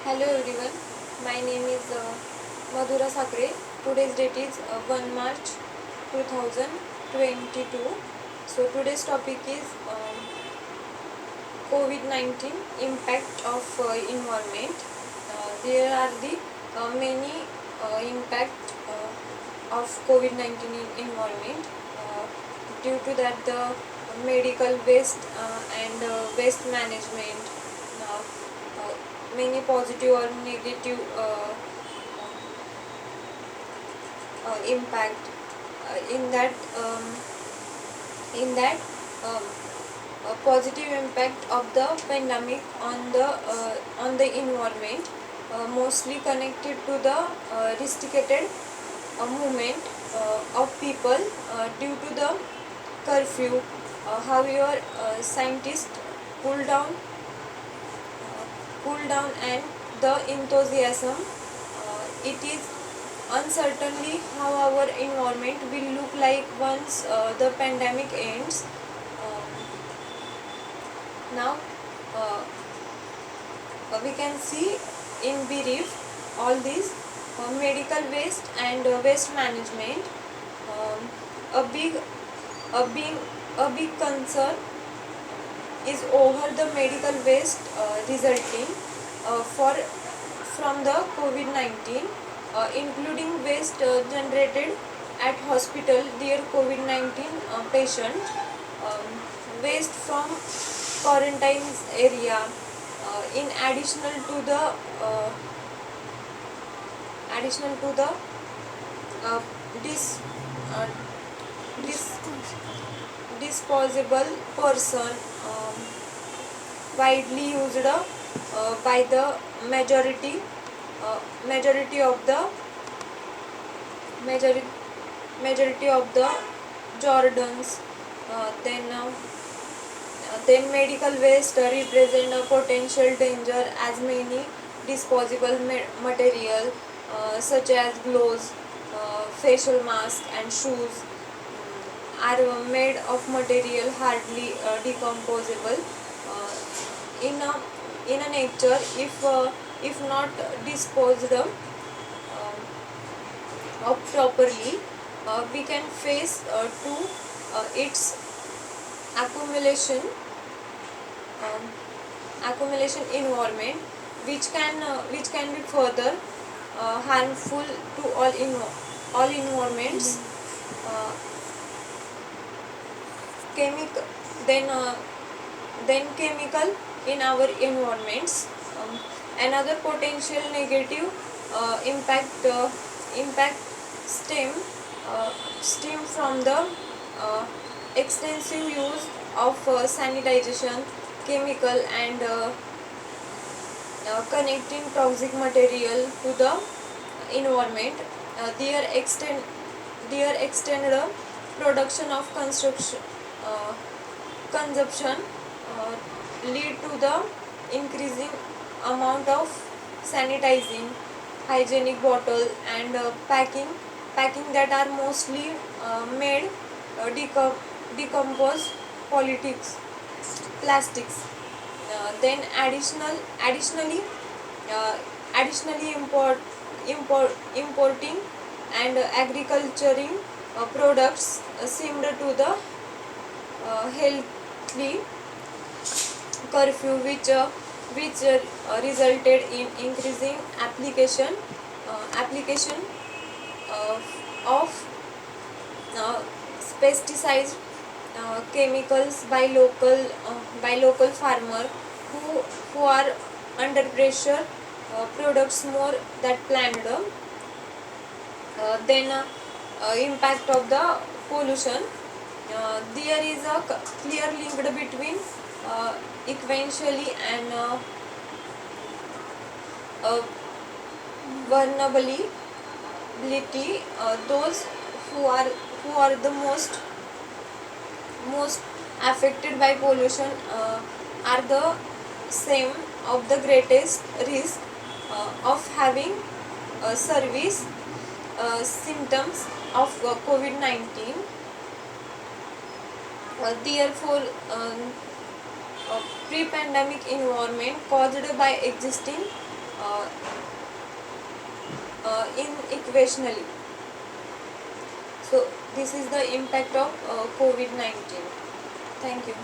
Hello everyone, my name is Madhura Sakre. Today's date is 1 March 2022. So today's topic is COVID-19 impact of environment. There are the many impact of COVID-19 in environment. Due to that the medical waste and waste management, uh, uh, many positive or negative impact in that um, a positive impact of the pandemic on the environment, mostly connected to the restricted movement of people due to the curfew. However, scientists cool down and the enthusiasm. It is uncertainly how our environment will look like once the pandemic ends. Now, uh, we can see in brief all these medical waste and waste management. Um, a big a big a big concern is over the medical waste resulting for from the COVID-19, including waste generated at hospital near COVID-19 patient, um, waste from quarantine area, in uh, additional to the uh, dis, uh, dis, disposable person, widely used by the majority of the majority majority of the Jordans. Then medical waste represent a potential danger as many disposable material such as gloves, facial mask and shoes are made of material hardly decomposable in a nature. If not disposed of properly, we can face to its accumulation um, accumulation environment, which can be further harmful to all environments. uh, chemical then chemical in our environments. Another potential negative impact stem stem from the uh, extensive use of sanitization chemical and connecting toxic material to the environment. Their extended production of construction uh, consumption uh, lead to the increasing amount of sanitizing hygienic bottle and packing that are mostly made decompose politics plastics. Then uh, additionally importing and agriculturing products similar to the healthy curfew, which resulted in increasing application uh, of uh, pesticides chemicals by local farmer who who are under pressure products more that planned. Then impact of the pollution. There is a clear link between eventually and uh, vulnerability. Those who are the most affected by pollution are the same of the greatest risk of having service symptoms of COVID-19. Therefore, pre-pandemic environment caused by existing uh, in equationally. So this is the impact of COVID-19. Thank you.